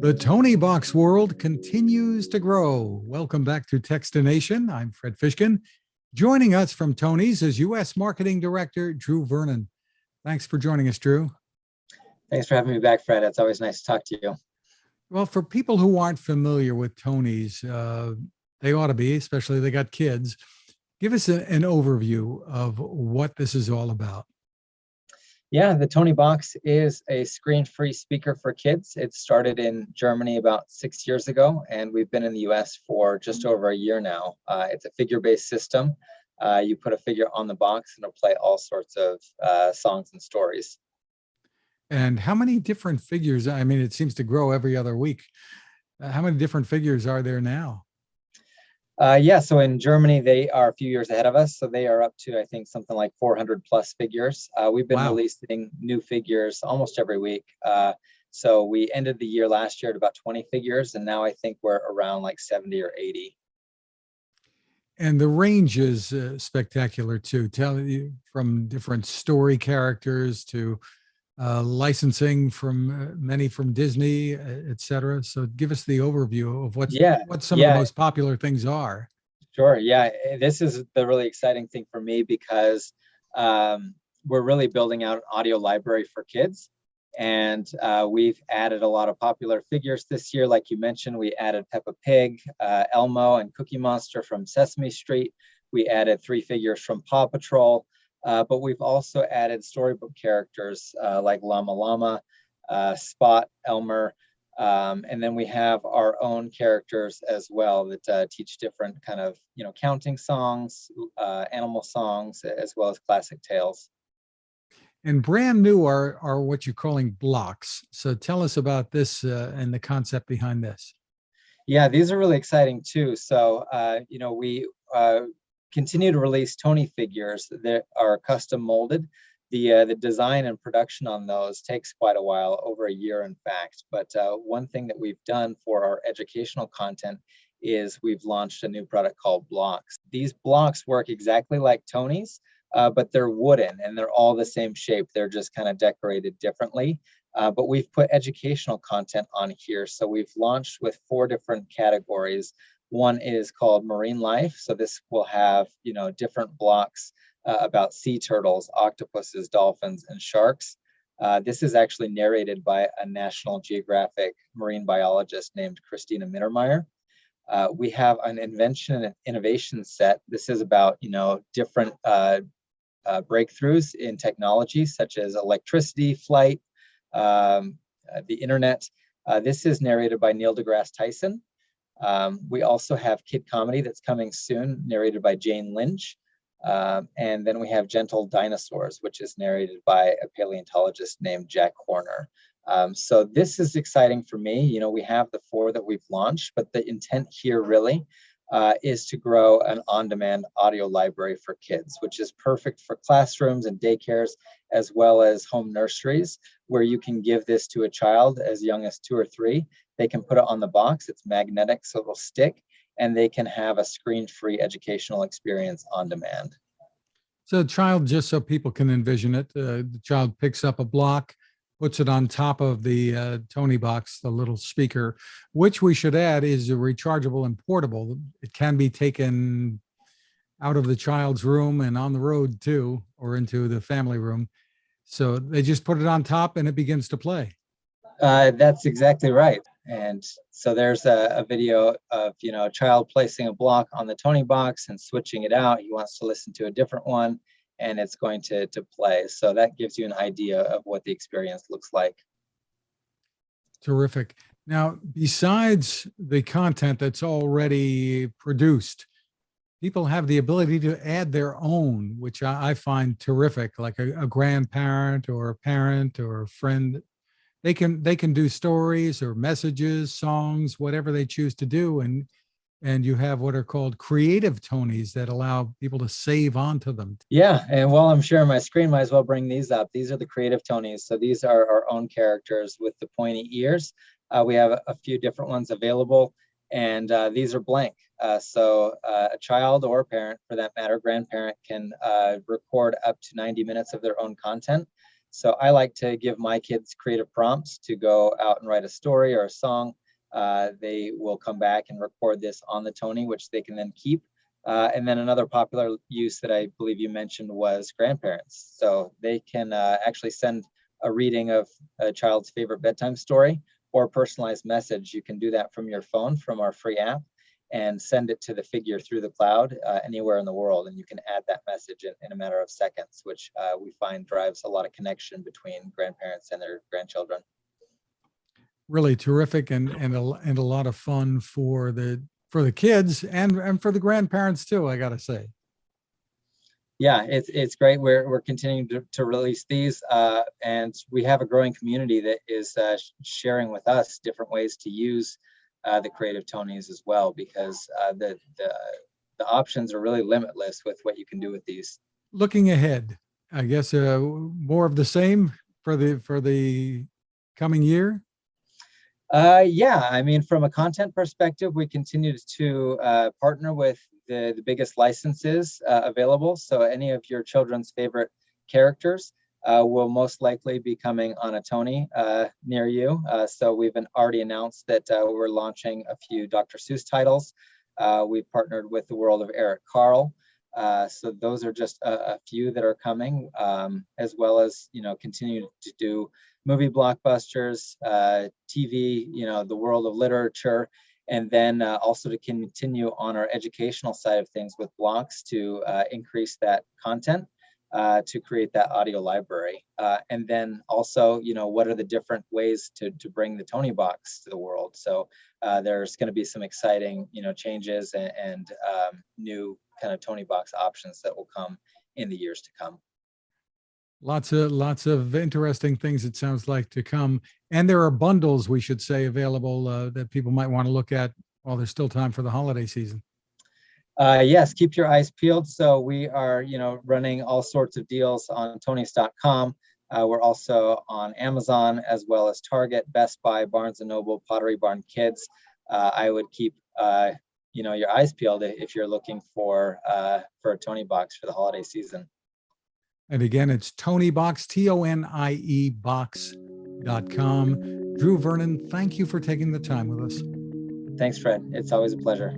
The Toniebox world continues to grow. Welcome back to Techstination. I'm Fred Fishkin. Joining us from Tonies is U.S. Marketing Director Drew Vernon. Thanks for joining us, Drew. Thanks for having me back, Fred. It's always nice to talk to you. Well, for people who aren't familiar with Tonies, they ought to be, especially they got kids. Give us an overview of what this is all about. Yeah, the Toniebox is a screen-free speaker for kids. It started in Germany about 6 years ago, and we've been in the US for just over a year now. It's a figure-based system. You put a figure on the box and it'll play all sorts of songs and stories. And how many different figures? I mean, it seems to grow every other week. How many different figures are there now? Yeah, so in Germany, they are a few years ahead of us. So they are up to, I think, something like 400 plus figures. We've been releasing new figures almost every week. So we ended the year last year at about 20 figures, and now I think we're around like 70 or 80. And the range is spectacular too. Tell you from different story characters to licensing from many from Disney, et cetera. So give us the overview of what some of the most popular things are. Sure. Yeah, this is the really exciting thing for me because we're really building out an audio library for kids. And we've added a lot of popular figures this year. Like you mentioned, we added Peppa Pig, Elmo, and Cookie Monster from Sesame Street. We added 3 figures from Paw Patrol. But we've also added storybook characters like Llama Llama, Spot, Elmer, and then we have our own characters as well that teach different kind of, counting songs, animal songs, as well as classic tales. And brand new are what you're calling blocks. So tell us about this and the concept behind this. Yeah, these are really exciting too. So, we continue to release Tonie figures that are custom molded. The design and production on those takes quite a while, over a year in fact. But one thing that we've done for our educational content is we've launched a new product called blocks. These blocks work exactly like Tonies, but they're wooden and they're all the same shape. They're just kind of decorated differently. But we've put educational content on here. So we've launched with 4 different categories. One is called Marine Life. So this will have, different blocks about sea turtles, octopuses, dolphins, and sharks. This is actually narrated by a National Geographic marine biologist named Christina Mittermeier. We have an invention and innovation set. This is about, different breakthroughs in technology, such as electricity, flight, the internet. This is narrated by Neil deGrasse Tyson. We also have kid comedy that's coming soon, narrated by Jane Lynch. And then we have Gentle Dinosaurs, which is narrated by a paleontologist named Jack Horner. So this is exciting for me. We have the 4 that we've launched, but the intent here really is to grow an on-demand audio library for kids, which is perfect for classrooms and daycares, as well as home nurseries, where you can give this to a child as young as 2 or 3. They can put it on the box. It's magnetic, so it'll stick, and they can have a screen-free educational experience on demand. So the child, just so people can envision it, the child picks up a block, puts it on top of the Toniebox, the little speaker, which we should add is a rechargeable and portable. It can be taken out of the child's room and on the road too, or into the family room. So they just put it on top and it begins to play. That's exactly right. And so there's a video of, a child placing a block on the Toniebox and switching it out. He wants to listen to a different one, and it's going to play. So that gives you an idea of what the experience looks like. Terrific. Now, besides the content that's already produced, people have the ability to add their own, which I find terrific, like a grandparent or a parent or a friend. They can do stories or messages, songs, whatever they choose to do. And you have what are called creative Tonies that allow people to save onto them. Yeah, and while I'm sharing my screen, might as well bring these up. These are the creative Tonies. So these are our own characters with the pointy ears. We have a few different ones available, and these are blank. So a child or a parent, for that matter, grandparent, can record up to 90 minutes of their own content. So I like to give my kids creative prompts to go out and write a story or a song. They will come back and record this on the Tonie, which they can then keep. And then another popular use that I believe you mentioned was grandparents. So they can actually send a reading of a child's favorite bedtime story or a personalized message. You can do that from your phone, from our free app, and send it to the figure through the cloud anywhere in the world. And you can add that message in a matter of seconds, which we find drives a lot of connection between grandparents and their grandchildren. Really terrific, and a lot of fun for the kids and for the grandparents too, I gotta say. Yeah, it's great. We're continuing to release these, and we have a growing community that is sharing with us different ways to use the creative Tonies as well, because the options are really limitless with what you can do with these. Looking ahead, I guess more of the same for the coming year. Yeah, I mean, from a content perspective, we continue to partner with the biggest licenses available. So any of your children's favorite characters will most likely be coming on a Tonie near you. So we've already announced that we're launching a few Dr. Seuss titles. We've partnered with the world of Eric Carle. So those are just a few that are coming, as well as, continue to do movie blockbusters, TV, the world of literature, and then also to continue on our educational side of things with blocks to increase that content, to create that audio library. And then also, what are the different ways to bring the Toniebox to the world? So there's going to be some exciting, changes and new kind of Toniebox options that will come in the years to come. Lots of interesting things, it sounds like, to come. And there are bundles, we should say, available that people might want to look at while there's still time for the holiday season. Yes, keep your eyes peeled. So we are, running all sorts of deals on Tonies.com. We're also on Amazon, as well as Target, Best Buy, Barnes and Noble, Pottery Barn Kids. I would keep, your eyes peeled if you're looking for a Toniebox for the holiday season. And again, it's Toniebox, Toniebox.com. Drew Vernon, thank you for taking the time with us. Thanks, Fred. It's always a pleasure.